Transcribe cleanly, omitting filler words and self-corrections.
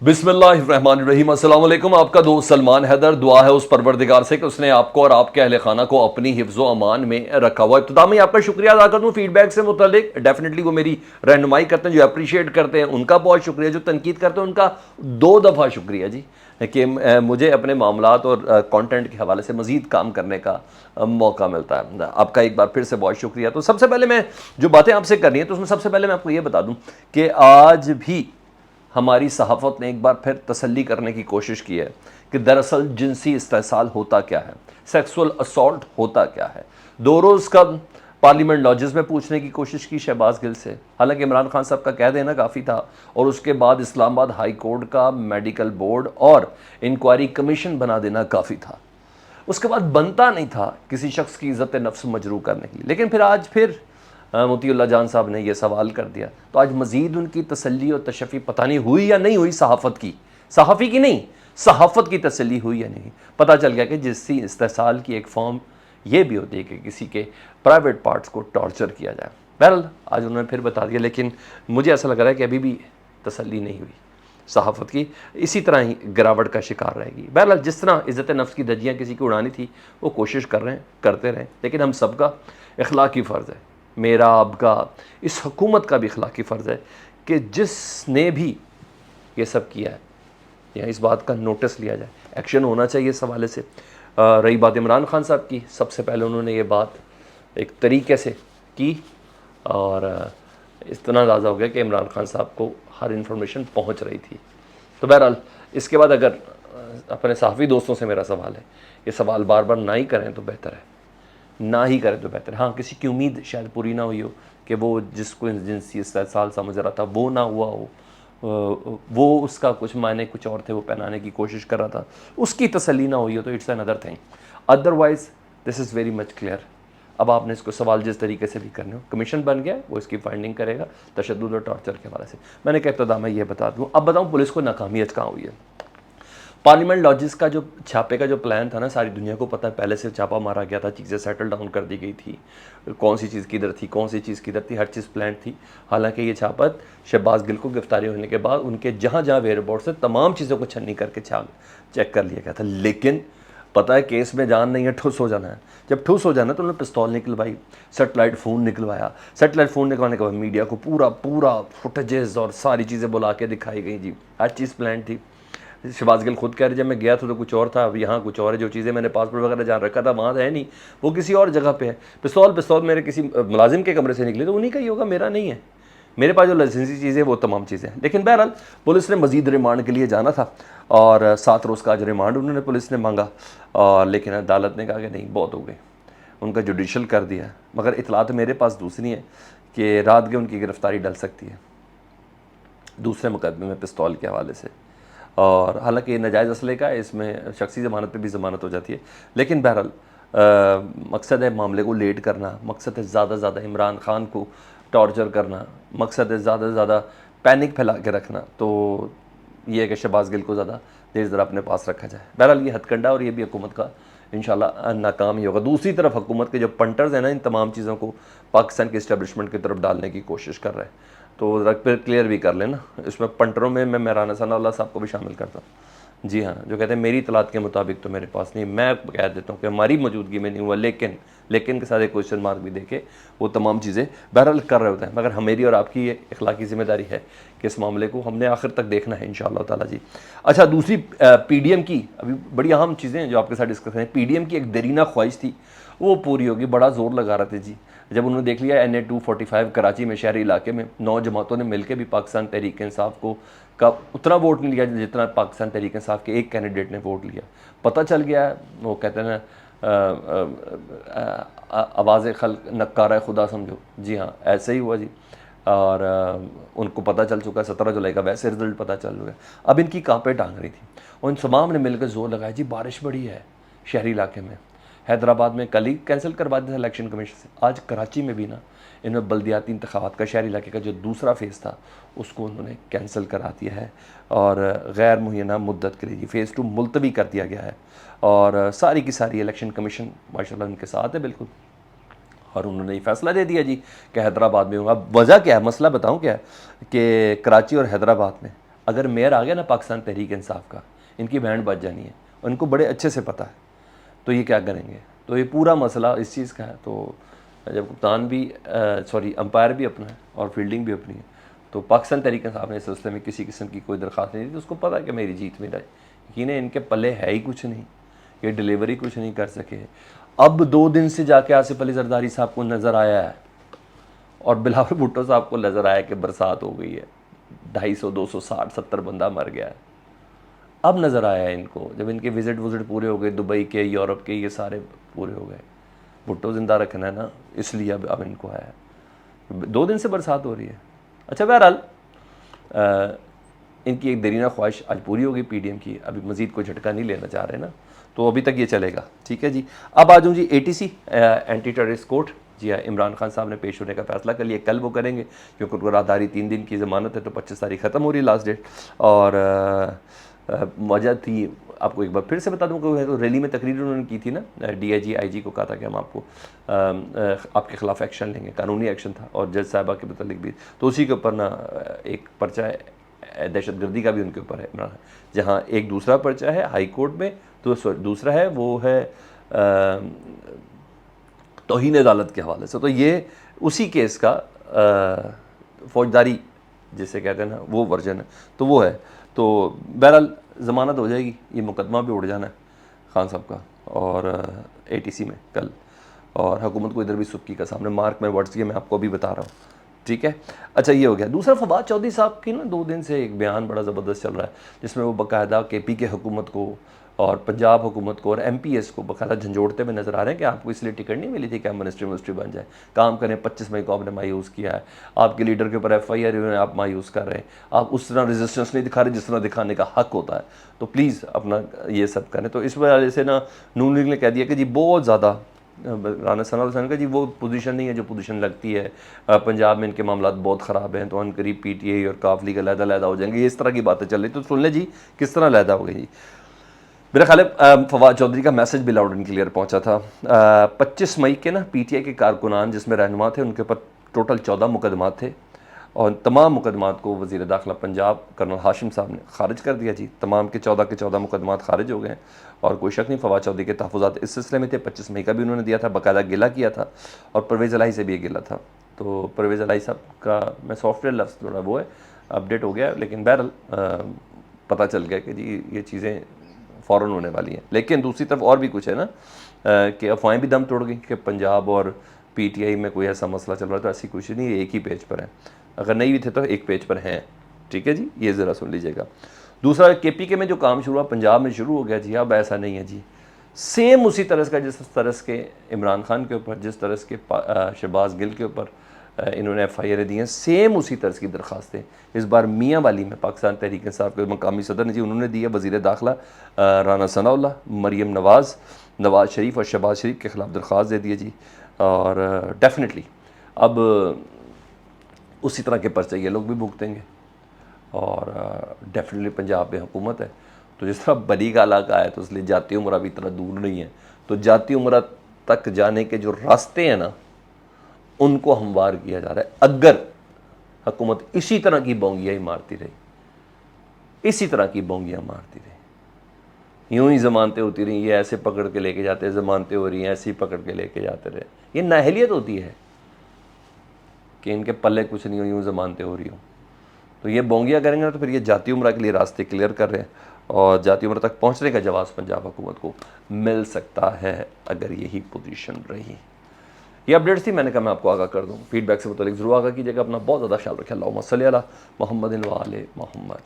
बिस्मिल्लाहिर्रहमानिर्रहीम। अस्सलाम वालेकुम। आपका दोस्त सलमान हैदर। दुआ है उस परवरदिगार से कि उसने आपको और आपके अहले खाना को अपनी हिफ्ज़ो अमान में रखा हुआ। इब्तिदा में आपका शुक्रिया अदा कर दूँ फीडबैक से मुतल्लिक। डेफिनेटली वो मेरी रहनुमाई करते हैं, जो अप्रिशिएट करते हैं उनका बहुत शुक्रिया, जो तनकीद करते हैं उनका 2 दफ़ा शुक्रिया जी, कि मुझे अपने मामलात और कंटेंट के हवाले से मज़ीद काम करने का मौका मिलता है। आपका एक बार फिर से बहुत शुक्रिया। तो सबसे पहले मैं जो बातें आपसे करनी है, तो उसमें सबसे पहले मैं आपको ये बता दूँ कि आज भी हमारी सहाफ़त ने एक बार फिर तसल्ली करने की कोशिश की है कि दरअसल जिनसी इस्तेहसाल होता क्या है, सेक्सुअल असॉल्ट होता क्या है। 2 रोज़ का पार्लियामेंट लॉजेस में पूछने की कोशिश की शहबाज गिल से, हालांकि इमरान खान साहब का कह देना काफ़ी था, और उसके बाद इस्लामाबाद हाई कोर्ट का मेडिकल बोर्ड और इंक्वायरी कमीशन बना देना काफ़ी था। उसके बाद बनता नहीं था किसी शख्स की इज़्ज़त नफ्स मजरू करने के लिए। लेकिन फिर आज फिर मोतीउल्लाह जान साहब ने यह सवाल कर दिया, तो आज मज़ीद उनकी तसल्ली और तशफ़ी पता नहीं हुई या नहीं हुई। सहाफ़त की, सहाफ़ी की नहीं, सहाफ़त की तसल्ली हुई या नहीं। पता चल गया कि जिससी इस्तेहसाल की एक फॉर्म ये भी होती है कि किसी के प्राइवेट पार्ट्स को टॉर्चर किया जाए। बहरहाल आज उन्होंने फिर बता दिया, लेकिन मुझे ऐसा लग रहा है कि अभी भी तसल्ली नहीं हुई सहाफ़त की, इसी तरह ही गिरावट का शिकार रहेगी। बहरहाल जिस तरह इज़्ज़त नफ्स की धज्जियाँ किसी की उड़ानी थी वो कोशिश कर रहे हैं, करते रहें, लेकिन हम सबका इखलाकी फ़र्ज़ है, मेरा आपका, इस हुकूमत का भी इखलाकी फ़र्ज़ है कि जिसने भी ये सब किया है या इस बात का नोटिस लिया जाए, एक्शन होना चाहिए इस हवाले से। रही बात इमरान खान साहब की, सबसे पहले उन्होंने ये बात एक तरीके से की और इतना अंदाज़ा हो गया कि इमरान खान साहब को हर इंफॉर्मेशन पहुंच रही थी। तो बहरहाल इसके बाद अगर अपने सहाफ़ी दोस्तों से मेरा सवाल है, ये सवाल बार बार ना ही करें तो बेहतर है, ना ही करें तो बेहतर है। हाँ, किसी की उम्मीद शायद पूरी ना हुई हो कि वो जिसको जिनसी इस्तेहसाल समझ रहा था वो ना हुआ हो, वो उसका कुछ मायने कुछ और थे, वो पहनाने की कोशिश कर रहा था, उसकी तसल्ली ना हुई हो, तो it's another thing. Otherwise this is very much clear. अब आपने इसको सवाल जिस तरीके से भी करने हो, कमीशन बन गया, वो इसकी फाइंडिंग करेगा तशद्दुद और टॉर्चर के हवाले से। मैंने कहा इब्तिदा में ये बता दूँ। अब बताऊँ पुलिस को नाकामियत कहाँ हुई है। पार्लियामेंट लॉजिस का जो छापे का जो प्लान था ना, सारी दुनिया को पता है, पहले से छापा मारा गया था, चीज़ें सेटल डाउन कर दी गई थी, कौन सी चीज़ किधर थी, कौन सी चीज़ किधर थी, हर चीज़ प्लान थी। हालांकि ये छापा शहबाज गिल को गिरफ्तारी होने के बाद उनके जहाँ जहाँ वेयर बोर्ड से तमाम चीज़ों को छन्नी करके चेक कर लिया गया था। लेकिन पता है केस में जान नहीं है, ठुस हो जाना है। जब ठुस हो जाना तो उन्होंने पिस्तौल निकलवाई, सेटेलाइट फ़ोन निकलवाया। सेटेलाइट फ़ोन निकलवाने के बाद मीडिया को पूरा पूरा फुटेजेस और सारी चीज़ें बुला के दिखाई गई जी, हर चीज़ प्लान थी। शहबाज गिल खुद कह रहे जब मैं गया था तो कुछ और था, अब यहाँ कुछ और है, जो चीज़ें मैंने पासपोर्ट वगैरह जान रखा था वहाँ है नहीं, वो किसी और जगह पे है। पिस्तौल मेरे किसी मुलाजिम के कमरे से निकली, तो उन्हीं का ही होगा, मेरा नहीं है। मेरे पास जो लाइसेंसी चीज़ें वो तमाम चीज़ें हैं। लेकिन बहरहाल पुलिस ने मज़ीद रिमांड के लिए जाना था और 7 रोज़ का आज रिमांड उन्होंने पुलिस ने मांगा, और लेकिन अदालत ने कहा कि नहीं, बहुत हो गए, उनका जुडिशल कर दिया। मगर इतलात मेरे पास दूसरी है कि रात के उनकी गिरफ्तारी डल सकती है दूसरे मुकदमे में पिस्तौल के हवाले से। और हालांकि ये नाजायज़ असले का है, इसमें शख्सी ज़मानत पे भी ज़मानत हो जाती है। लेकिन बहरहाल मकसद है मामले को लेट करना, मकसद है ज़्यादा से ज़्यादा इमरान खान को टॉर्चर करना, मकसद है ज़्यादा से ज़्यादा पैनिक फैला के रखना। तो ये है कि शहबाज गिल को ज़्यादा देर ज़रा अपने पास रखा जाए। बहरहाल ये हथकंडा और ये भी हुकूमत का इंशाल्लाह नाकाम ही होगा। दूसरी तरफ हुकूमत के जो पंटर्स हैं ना, इन तमाम चीज़ों को पाकिस्तान के इस्टेब्लिशमेंट की तरफ डालने की कोशिश कर रहे हैं। तो ज़रा फिर क्लियर भी कर लेना, इसमें पंटरों में मैं राना सनाउल्लाह साहब को भी शामिल करता हूँ। जी हाँ, जो कहते हैं मेरी इतलात के मुताबिक तो मेरे पास नहीं, मैं कह देता हूँ कि हमारी मौजूदगी में नहीं हुआ, लेकिन के साथ एक क्वेश्चन मार्क भी देके वो तमाम चीज़ें बहरहाल कर रहे होते हैं। मगर मेरी और आपकी ये इखलाकी ज़िम्मेदारी है कि इस मामले को हमने आखिर तक देखना है इंशाअल्लाह ताला जी। अच्छा, दूसरी पीडीएम की अभी बड़ी अहम चीज़ें हैं जो आपके साथ डिस्कस करें। पीडीएम की एक देरीना ख्वाहिश थी, वो पूरी होगी, बड़ा ज़ोर लगा रहे थे जी। जब उन्होंने देख लिया NA 245 कराची में शहरी इलाके में 9 जमातों ने मिलकर भी पाकिस्तान तहरीक इंसाफ को का उतना वोट नहीं लिया जितना पाकिस्तान तहरीक इंसाफ के एक कैंडिडेट ने वोट लिया। पता चल गया, वो कहते हैं ना, आवाज़ खल्क नक्कारा खुदा समझो। जी हाँ, ऐसे ही हुआ जी। और उनको पता चल चुका है 17 जुलाई का, वैसे रिजल्ट पता चल गया। अब इनकी कहाँ पे टांग रही थी, और इन तमाम ने मिलकर जोर लगाया जी बारिश बड़ी है शहरी इलाके में। हैदराबाद में कल ही कैंसिल करवा दिया था इलेक्शन कमीशन से, आज कराची में भी ना इन्होंने बल्दियाती इंतखाबात का शहरी इलाके का जो दूसरा फेज़ था उसको उन्होंने कैंसिल करा दिया है, और गैर मुहैया मुद्दत के लिए फ़ेज़ 2 मुलतवी कर दिया गया है। और सारी की सारी इलेक्शन कमीशन माशाल्लाह उनके साथ है बिल्कुल, और उन्होंने ये फैसला दे दिया जी कि हैदराबाद में होगा। वजह क्या है, मसला बताऊं क्या है कि कराची और हैदराबाद में अगर मेयर आ गया ना पाकिस्तान तहरीक इंसाफ का, इनकी बैंड बज जानी है, उनको बड़े अच्छे से पता है। तो ये क्या करेंगे, तो ये पूरा मसला इस चीज़ का है। तो जब कप्तान भी अंपायर भी अपना है और फील्डिंग भी अपनी है, तो पाकिस्तान तहरीक इंसाफ ने इस सिलसिले में किसी किस्म की कोई दरख्वास्त नहीं दी, तो उसको पता है कि मेरी जीत मेरा यकीन है, इनके पल्ले है ही कुछ नहीं, ये डिलीवरी कुछ नहीं कर सके। अब 2 दिन से जाके आसिफ अली जरदारी साहब को नज़र आया है और बिलावल भुट्टो साहब को नज़र आया कि बरसात हो गई है, 250, 260, 70 बंदा मर गया है। अब नज़र आया है इनको, जब इनके विज़िट पूरे हो गए, दुबई के, यूरोप के, ये सारे पूरे हो गए, भुट्टो ज़िंदा रखना है ना, इसलिए अब इनको आया है। 2 दिन से बरसात हो रही है। अच्छा, बहरहाल इनकी एक दरीना ख्वाहिश आज पूरी हो गई पीडीएम की, अभी मज़ीद कोई झटका नहीं लेना चाह रहे ना, तो अभी तक ये चलेगा। ठीक है जी। अब आ जाऊँ जी एटीसी, एंटी टेररिस्ट कोर्ट। जी हाँ, इमरान खान साहब ने पेश होने का फैसला कर लिया, कल वो करेंगे क्योंकि उनको राहदारी 3 दिन की ज़मानत है, तो 25 तारीख ख़त्म हो रही है लास्ट डेट। और वजह थी, आपको एक बार फिर से बता दूँ कि तो रैली में तकरीर उन्होंने की थी ना, डीआईजी आईजी को कहा था कि हम आपको आपके ख़िलाफ़ एक्शन लेंगे, कानूनी एक्शन था, और जज साहबा के मतलब भी, तो उसी के ऊपर ना एक पर्चा है दहशतगर्दी का भी उनके ऊपर है इमरान, जहाँ एक दूसरा पर्चा है हाई कोर्ट में, तो दूसरा है वो है तौहीन अदालत के हवाले से। तो ये उसी केस का फौजदारी जिसे कहते हैं ना, वो वर्जन है, तो वो है। तो बहरहाल ज़मानत हो जाएगी, ये मुकदमा भी उड़ जाना है खान साहब का और एटीसी में कल, और हुकूमत को इधर भी सुक्की का सामने, मार्क में वर्ड्स ये मैं आपको अभी बता रहा हूँ। ठीक है। अच्छा, ये हो गया। दूसरा, फवाद चौधरी साहब की ना 2 दिन से एक बयान बड़ा ज़बरदस्त चल रहा है, जिसमें वो बाकायदा केपी के हुकूमत को और पंजाब हुकूमत को और एमपीएस को बाकायदा झंझोड़ते हुए नज़र आ रहे हैं कि आपको इसलिए टिकट नहीं मिली थी कि आप मिनिस्ट्री बन जाए, काम करें। 25 मई को आपने मायूस किया है, आपके लीडर के ऊपर FIR हुए, आप मायूस कर रहे हैं, आप उस तरह रेजिस्टेंस नहीं दिखा रहे जिस तरह दिखाने का हक होता है, तो प्लीज़ अपना ये सब करें। तो इस वजह से ना नून लीग ने कह दिया कि जी बहुत ज़्यादा राना सना हुसैन का जी वो पोजीशन नहीं है जो पोजीशन लगती है, पंजाब में इनके मामला बहुत ख़राब हैं, तो अनकरीब PTI और काफ लीग अलहदा हो जाएंगे, इस तरह की बातें चल रही। तो सुन लें जी किस तरह अलहदा हो गई जी। मेरा ख्याल है फवाद चौधरी का मैसेज भी लाउड एंड क्लियर पहुंचा था। 25 मई के ना PTI के कारकुनान जिसमें रहनुमा थे, उनके ऊपर टोटल 14 मुकदमात थे, और तमाम मुकदमात को वज़ीर दाखिला पंजाब कर्नल हाशिम साहब ने खारिज कर दिया जी। तमाम के 14 मुकदमात खारिज हो गए हैं, और कोई शक नहीं फवाद चौधरी के तहफ़्फ़ुज़ात इस सिलसिले में थे। 25 मई का भी उन्होंने दिया था, बाकायदा गिला किया था, और परवेज़ इलाही से भी गिला था। तो परवेज़ इलाही साहब का मैं सॉफ्टवेयर लफ्ज़ थोड़ा वो है अपडेट हो गया, लेकिन बहरहाल पता चल गया कि जी ये चीज़ें फ़ौरन होने वाली हैं। लेकिन दूसरी तरफ और भी कुछ है ना, कि अफवाहें भी दम तोड़ गई कि पंजाब और PTI में कोई ऐसा मसला चल रहा है, तो ऐसी कुछ नहीं, एक ही पेज पर है, अगर नहीं भी थे तो एक पेज पर हैं। ठीक है जी, ये ज़रा सुन लीजिएगा। दूसरा, KPK में जो काम शुरू हुआ पंजाब में शुरू हो गया जी, अब ऐसा नहीं है जी, सेम उसी तरह का जिस तरह के इमरान खान के ऊपर, जिस तरह के शहबाज गिल के ऊपर इन्होंने FIR दी हैं, सेम उसी तरह की दरख्वास्तें इस बार मियाँ वाली में पाकिस्तान तहरीक इंसाफ के मकामी सदर ने जी उन्होंने दी है। वज़ीर दाखिला राना सनाउल्लाह, मरीम नवाज़ शरीफ और शहबाज शरीफ के ख़िलाफ़ दरख्वास्त दे दी है जी, और डेफिनेटली अब उसी तरह के पर्चे ये लोग भी भुगतेंगे, और डेफिनेटली पंजाब में हुकूमत है, तो जिस तरह बरी का इलाका है, तो इसलिए जाती उम्रा भी इतना दूर नहीं है, तो जाती उम्रा तक जाने के जो रास्ते हैं ना, उनको हमवार किया जा रहा है। अगर हुकूमत इसी तरह की बोंगियाँ मारती रही, इसी तरह की बोंगियाँ मारती रही, यूं ही ज़मानतें होती रही, ये ऐसे पकड़ के लेके जाते, ज़मानतें हो रही हैं, ऐसे ही पकड़ के लेके जाते रहे, ये नाहलियत होती है कि इनके पल्ले कुछ नहीं हो, यूँ ज़मानतें हो रही हो। तो ये बोंगियाँ करेंगे ना, तो फिर ये जाती उम्रा के लिए रास्ते क्लियर कर रहे हैं, और जाती उम्र तक पहुँचने का जवाब पंजाब हुकूमत को मिल सकता है अगर यही पोजीशन रही। ये अपडेट्स थी, मैंने कहा मैं आपको आगाह कर दूँ। फीडबैक से मुतालिक ज़रूर आगाह कीजिएगा। अपना बहुत ज़्यादा ख्याल रखें। अल्लाहुम्मा सल्ली अला मुहम्मदिन व आले मुहम्मद।